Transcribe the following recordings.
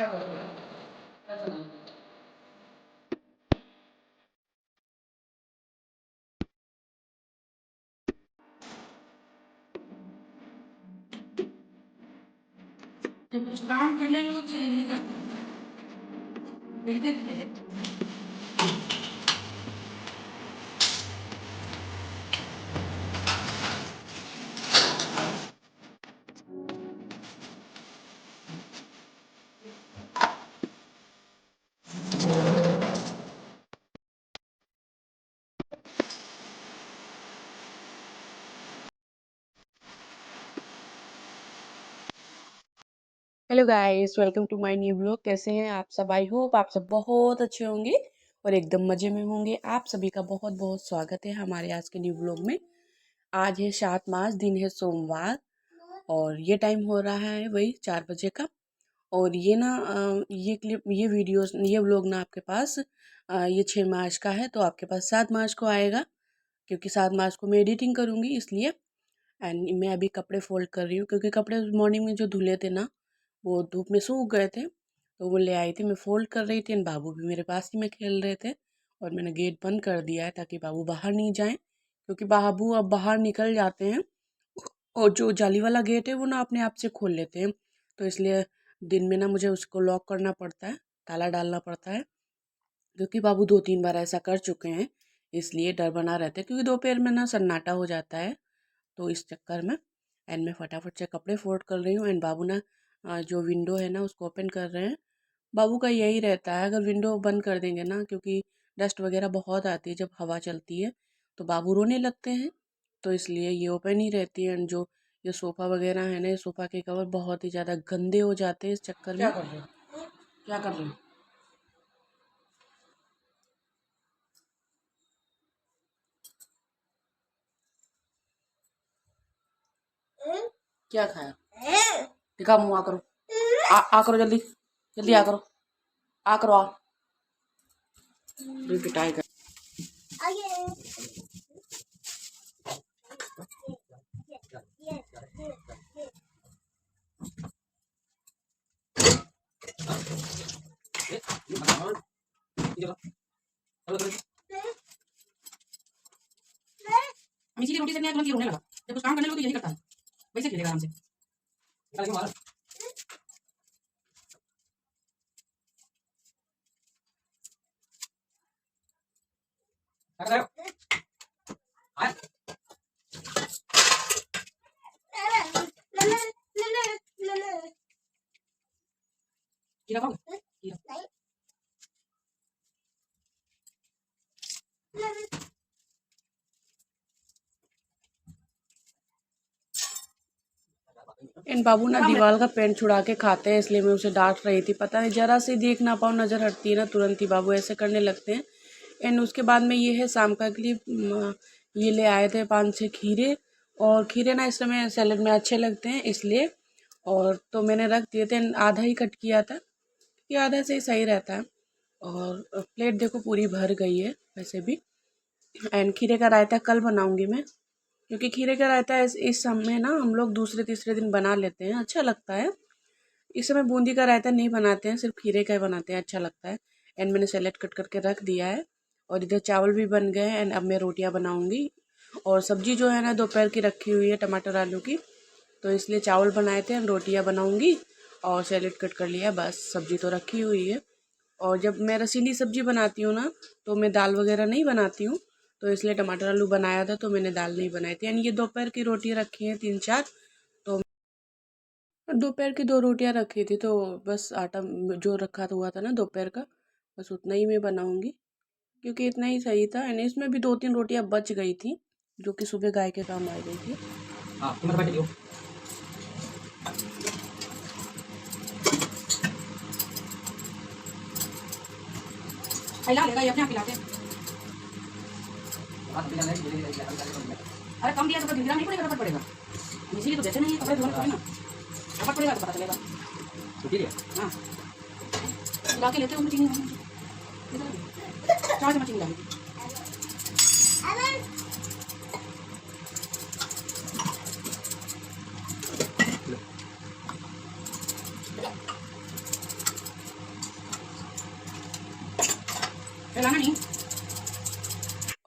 जब कुछ काम कर लेंगे तो चलेगा। देखते थे। Hello guys, welcome to my new blog. कैसे हैं आप सब? आई होप आप सब बहुत अच्छे होंगे और एकदम मज़े में होंगे। आप सभी का बहुत बहुत स्वागत है हमारे आज के न्यू ब्लॉग में। आज है 7 मार्च, दिन है सोमवार और ये टाइम हो रहा है वही 4 बजे का। और ये ना ये क्लिप, ये वीडियोस, ये व्लॉग ना आपके पास ये 6 मार्च का है, तो आपके पास 7 मार्च को आएगा, क्योंकि 7 मार्च को मैं एडिटिंग करूँगी इसलिए। एंड मैं अभी कपड़े फोल्ड कर रही हूँ, क्योंकि कपड़े मॉर्निंग में जो धुले थे ना वो धूप में सूख गए थे, तो वो ले आई थी। मैं फोल्ड कर रही थी एंड बाबू भी मेरे पास ही में खेल रहे थे। और मैंने गेट बंद कर दिया है ताकि बाबू बाहर नहीं जाएं, क्योंकि बाबू अब बाहर निकल जाते हैं और जो जाली वाला गेट है वो ना अपने आप से खोल लेते हैं। तो इसलिए दिन में ना मुझे उसको लॉक करना पड़ता है, ताला डालना पड़ता है, क्योंकि बाबू 2-3 बार ऐसा कर चुके हैं। इसलिए डर बना रहता है, क्योंकि दोपहर में ना सन्नाटा हो जाता है, तो इस चक्कर में। एंड मैं फटाफट से कपड़े फोल्ड कर रही हूँ एंड बाबू ना जो विंडो है ना उसको ओपन कर रहे हैं। बाबू का यही रहता है, अगर विंडो बंद कर देंगे ना, क्योंकि डस्ट वगैरह बहुत आती है जब हवा चलती है, तो बाबू रोने लगते हैं। तो इसलिए ये ओपन ही रहती है। एंड जो ये सोफ़ा वगैरह है ना, ये सोफ़ा के कवर बहुत ही ज़्यादा गंदे हो जाते हैं इस चक्कर क्या में। कर रहे हो? क्या कर रहे हो? क्या खाया? दिखा मुँह, आ करो। आ करो जल्दी। जल्दी आ करो। आ करो आ। पिटाई कर। हम इसीलिए रोटी से तुरंत ये रोने लगा। जब कुछ काम करने लगो तो यही करता है। वैसे खेलेगा आराम से। खीरा खाओगे? खीरा। इन बाबू ना दीवार का पेंट छुड़ा के खाते हैं, इसलिए मैं उसे डांट रही थी। पता नहीं, जरा से देख ना पाऊँ, नज़र हटती है ना तुरंत ही बाबू ऐसे करने लगते हैं। एंड उसके बाद में ये है शाम का के लिए ये ले आए थे 5-6 खीरे। और खीरे ना इस समय सैलेड में अच्छे लगते हैं इसलिए। और तो मैंने रख दिए थे, आधा ही कट किया था, कि आधा से ही सही रहता है। और प्लेट देखो पूरी भर गई है वैसे भी। एंड खीरे का रायता कल बनाऊंगी मैं, क्योंकि खीरे का रायता इस समय ना हम लोग दूसरे तीसरे दिन बना लेते हैं, अच्छा लगता है। इस समय बूंदी का रायता नहीं बनाते हैं, सिर्फ खीरे का ही बनाते हैं, अच्छा लगता है। एंड मैंने सैलेड कट करके रख दिया है और इधर चावल भी बन गए हैं। एंड अब मैं रोटियां बनाऊंगी। और सब्जी जो है ना दोपहर की रखी हुई है, टमाटर आलू की, तो इसलिए चावल बनाए थे, रोटियां बनाऊंगी और सैलेड कट कर लिया, बस सब्जी तो रखी हुई है। और जब मैं रसीली सब्जी बनाती हूँ ना, तो मैं दाल वगैरह नहीं बनाती हूँ, तो इसलिए टमाटर आलू बनाया था, तो मैंने दाल नहीं बनाई थी। यानी ये दोपहर की रोटियाँ रखी हैं 3-4, तो दोपहर की 2 रोटियाँ रखी थी, तो बस आटा जो रखा हुआ था ना दोपहर का, बस उतना ही मैं बनाऊंगी, क्योंकि इतना ही सही था। एंड इसमें भी 2-3 रोटियाँ बच गई थी, जो कि सुबह गाय के काम आ गई थी। हाँ, तुम बैठ जाओ। हिला लेगा ये अपने आप हिलाते हैं। अरे कम दिया तो धीरे नहीं पड़ेगा, रफट पड़ेगा। इसीलिए तो देते नहीं है, कपड़े धोने थोड़ी ना। रफट पड़ेगा तो पता चलेगा। हाँ, हिला के लेते हो चीनी। 4 चम्मच चीनी डालेंगे।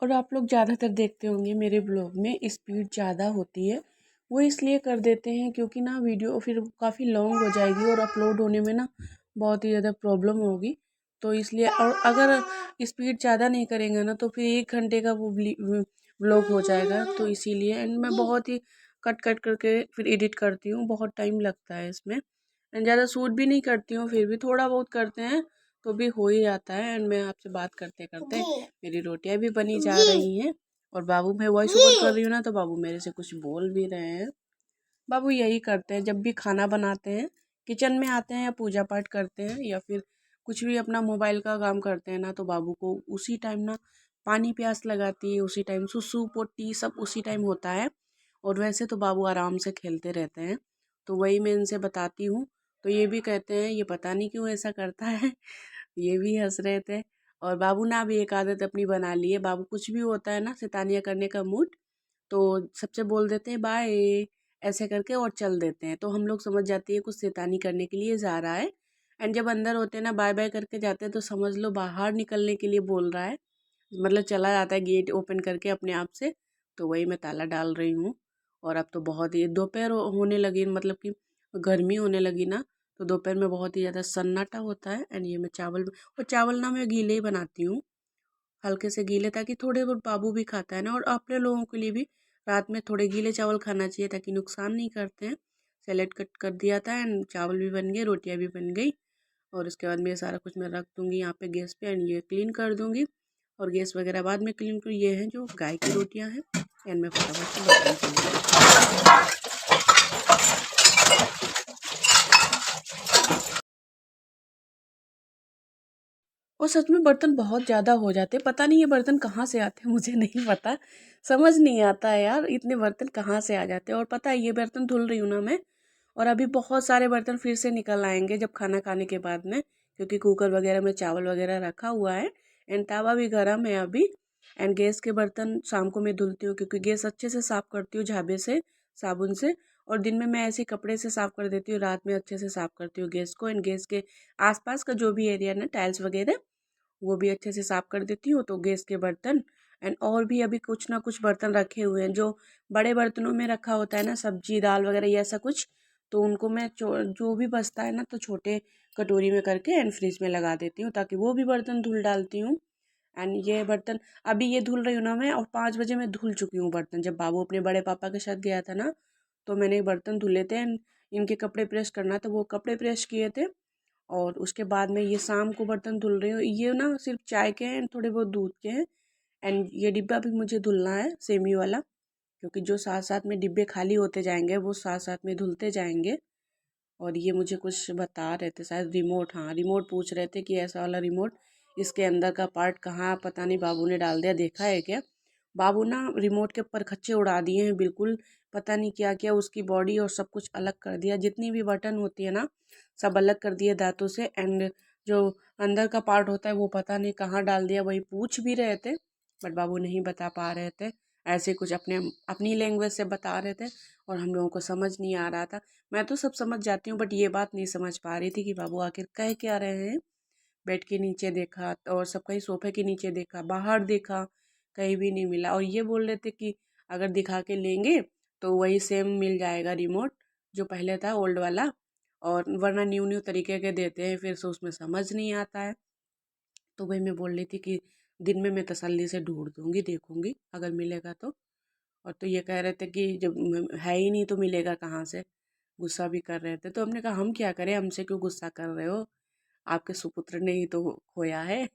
और आप लोग ज़्यादातर देखते होंगे मेरे ब्लॉग में स्पीड ज़्यादा होती है, वो इसलिए कर देते हैं क्योंकि ना वीडियो फिर काफ़ी लॉन्ग हो जाएगी और अपलोड होने में ना बहुत ही ज़्यादा प्रॉब्लम होगी। तो इसलिए, और अगर स्पीड ज़्यादा नहीं करेंगे ना तो फिर 1 घंटे का वो व्लॉग हो जाएगा। तो इसीलिए एंड मैं बहुत ही कट कट करके फिर एडिट करती हूँ, बहुत टाइम लगता है इसमें। एंड ज़्यादा शूट भी नहीं करती हूँ, फिर भी थोड़ा बहुत करते हैं तो भी हो ही जाता है। एंड मैं आपसे बात करते करते मेरी रोटियां भी बनी जा रही हैं और बाबू, मैं वॉइस ओवर कर रही हूँ ना तो बाबू मेरे से कुछ बोल भी रहे हैं। बाबू यही करते हैं जब भी खाना बनाते हैं, किचन में आते हैं या पूजा पाठ करते हैं या फिर कुछ भी अपना मोबाइल का काम करते हैं ना, तो बाबू को उसी टाइम ना पानी प्यास लगाती है, उसी टाइम सुसु पोटी सब उसी टाइम होता है। और वैसे तो बाबू आराम से खेलते रहते हैं, तो वही मैं इनसे बताती हूँ। तो ये भी कहते हैं ये पता नहीं क्यों ऐसा करता है ये भी हंस रहे थे। और बाबू ने भी एक आदत अपनी बना ली है, बाबू कुछ भी होता है ना शैतानियाँ करने का मूड, तो सबसे बोल देते हैं बाय ऐसे करके और चल देते हैं, तो हम लोग समझ जाती है कुछ शैतानी करने के लिए जा रहा है। एंड जब अंदर होते हैं ना बाय बाय करके जाते हैं तो समझ लो बाहर निकलने के लिए बोल रहा है, मतलब चला जाता है गेट ओपन करके अपने आप से। तो वही मैं ताला डाल रही हूँ। और अब तो बहुत ही दोपहर होने लगी, मतलब कि गर्मी होने लगी ना, तो दोपहर में बहुत ही ज़्यादा सन्नाटा होता है। एंड ये मैं चावल, और चावल ना मैं गीले ही बनाती हूँ, हल्के से गीले, ताकि थोड़े बहुत बाबू भी खाता है ना, और अपने लोगों के लिए भी रात में थोड़े गीले चावल खाना चाहिए ताकि नुकसान नहीं करते हैं। सैलेड कट कर दिया था एंड चावल भी बन गए, रोटियां भी बन गई। और उसके बाद में ये सारा कुछ मैं रख दूँगी यहाँ पे गैस पे एंड ये क्लीन कर दूँगी। और गैस वगैरह बाद में क्लीन कर, ये हैं जो गाय की रोटियाँ हैं एंड मैं फटाफट से बर्तन धो लूँगी। और सच में बर्तन बहुत ज़्यादा हो जाते हैं, पता नहीं ये बर्तन कहाँ से आते हैं मुझे नहीं पता, समझ नहीं आता है यार इतने बर्तन कहाँ से आ जाते हैं। और पता है ये बर्तन धुल रही हूँ ना मैं, और अभी बहुत सारे बर्तन फिर से निकल आएंगे जब खाना खाने के बाद में, क्योंकि कुकर वगैरह में चावल वगैरह रखा हुआ है एंड तवा भी गर्म है अभी। एंड गैस के बर्तन शाम को मैं धुलती हूँ क्योंकि गैस अच्छे से साफ़ करती हूँ झाबे से, साबुन से। और दिन में मैं ऐसे कपड़े से साफ़ कर देती हूँ, रात में अच्छे से साफ़ करती हूँ गैस को। एंड गैस के आसपास का जो भी एरिया ना टाइल्स वगैरह, वो भी अच्छे से साफ़ कर देती हूँ। तो गैस के बर्तन एंड और भी अभी कुछ ना कुछ बर्तन रखे हुए हैं जो बड़े बर्तनों में रखा होता है ना, सब्जी दाल वगैरह ये ऐसा कुछ, तो उनको मैं जो भी बचता है ना तो छोटे कटोरी में करके एंड फ्रिज में लगा देती हूँ ताकि वो भी बर्तन धुल डालती हूँ। एंड ये बर्तन अभी ये धुल रही हूँ ना मैं, और 5 बजे मैं धुल चुकी हूँ बर्तन। जब बाबू अपने बड़े पापा के साथ गया था ना तो मैंने बर्तन धुले थे एंड इनके कपड़े प्रेस करना था, वो कपड़े प्रेस किए थे। और उसके बाद में ये शाम को बर्तन धुल रही हूँ, ये ना सिर्फ चाय के हैं थोड़े बहुत दूध के हैं। एंड ये डिब्बा भी मुझे धुलना है सेमी वाला, क्योंकि जो साथ साथ में डिब्बे खाली होते जाएंगे वो साथ साथ में धुलते जाएंगे। और ये मुझे कुछ बता रहे थे शायद रिमोट, हाँ रिमोट पूछ रहे थे कि ऐसा वाला रिमोट इसके अंदर का पार्ट कहाँ, पता नहीं बाबू ने डाल दिया, देखा है क्या। बाबू ना रिमोट के परखच्चे उड़ा दिए हैं बिल्कुल, पता नहीं क्या क्या उसकी बॉडी और सब कुछ अलग कर दिया, जितनी भी बटन होती है ना सब अलग कर दिए दांतों से। एंड जो अंदर का पार्ट होता है वो पता नहीं कहाँ डाल दिया, वही पूछ भी रहे थे बट बाबू नहीं बता पा रहे थे, ऐसे कुछ अपने अपनी लैंग्वेज से बता रहे थे और हम लोगों को समझ नहीं आ रहा था। मैं तो सब समझ जाती हूँ बट ये बात नहीं समझ पा रही थी कि बाबू आखिर कह क्या रहे हैं। बेड के नीचे देखा और सब कहीं सोफे के नीचे देखा, बाहर देखा, कहीं भी नहीं मिला। और ये बोल रहे थे कि अगर दिखा के लेंगे तो वही सेम मिल जाएगा रिमोट जो पहले था ओल्ड वाला, और वरना न्यू न्यू तरीके के देते हैं फिर से उसमें समझ नहीं आता है। तो वही मैं बोल रही थी कि दिन में मैं तसल्ली से ढूंढ दूँगी, देखूँगी अगर मिलेगा तो। और तो ये कह रहे थे कि जब है ही नहीं तो मिलेगा कहाँ से, गुस्सा भी कर रहे थे। तो हमने कहा हम क्या करें, हमसे क्यों गुस्सा कर रहे हो, आपके सुपुत्र ने ही तो खोया है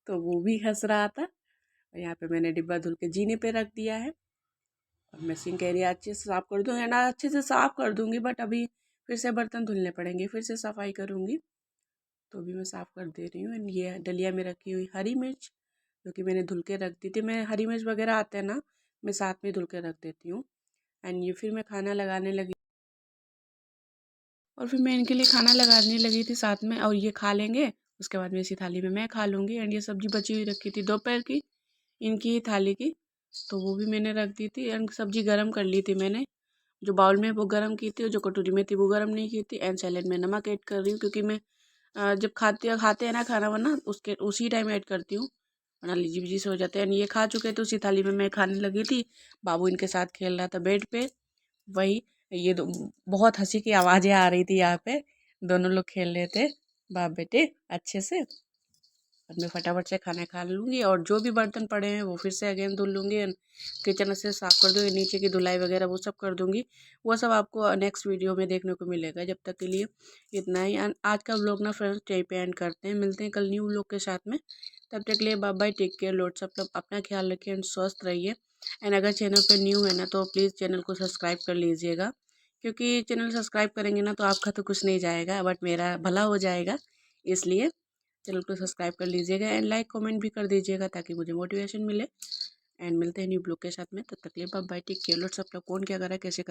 तो वो भी हंस रहा था। और यहाँ पे मैंने डिब्बा धुल के जीने पे रख दिया है और मशीन कह रही है अच्छे से साफ़ कर दूँगी, ना अच्छे से साफ़ कर दूँगी बट अभी फिर से बर्तन धुलने पड़ेंगे, फिर से सफाई करूँगी। तो अभी मैं साफ़ कर दे रही हूँ। एंड ये डलिया में रखी हुई हरी मिर्च जो कि मैंने धुल के रख दी थी, मैं हरी मिर्च वगैरह आते हैं ना मैं साथ में धुल के रख देती हूँ। एंड ये फिर मैं खाना लगाने लगी, और फिर मैं इनके लिए खाना लगाने लगी थी साथ में, और ये खा लेंगे उसके बाद में इसी थाली में मैं खा लूँगी। एंड ये सब्ज़ी बची हुई रखी थी दोपहर की इनकी ही थाली की, तो वो भी मैंने रख दी थी। एंड सब्ज़ी गर्म कर ली थी मैंने, जो बाउल में वो गर्म की थी और जो कटोरी में थी वो गर्म नहीं की थी। एंड सैलेड में नमक ऐड कर रही हूँ क्योंकि मैं जब खाते हैं ना खाना वाना उसके उसी टाइम ऐड करती हूँ, वरना लीजी बीजी से हो जाते हैं। ये खा चुके थे, उसी थाली में मैं खाने लगी थी। बाबू इनके साथ खेल रहा था बेड पे। वही ये बहुत हंसी की आवाज़ें आ रही थी यहाँ पे। दोनों लोग खेल रहे थे बाप बेटे अच्छे से। अब मैं फटाफट से खाना खा लूँगी और जो भी बर्तन पड़े हैं वो फिर से अगेन धुल लूँगी। किचन से साफ़ कर दूँगी, नीचे की धुलाई वगैरह वो सब कर दूँगी। वो सब आपको नेक्स्ट वीडियो में देखने को मिलेगा। जब तक के लिए इतना ही। आज का व्लॉग ना फ्रेंड्स यहीं पे एंड करते हैं। मिलते हैं कल न्यू व्लॉग के साथ में। तब तक के लिए बाय बाय, टेक केयर, लोड सब लोग अपना ख्याल रखिए एंड स्वस्थ रहिए। एंड अगर चैनल पर न्यू है ना तो प्लीज़ चैनल को सब्सक्राइब कर लीजिएगा, क्योंकि चैनल सब्सक्राइब करेंगे ना तो आपका तो कुछ नहीं जाएगा बट मेरा भला हो जाएगा। इसलिए चैनल को सब्सक्राइब कर लीजिएगा एंड लाइक कमेंट भी कर दीजिएगा ताकि मुझे मोटिवेशन मिले। एंड मिलते हैं न्यू ब्लॉग के साथ में। तब तक के लिए बाय बाय, टेक केयर, लोड सब लोग। कौन क्या कर रहा है कैसे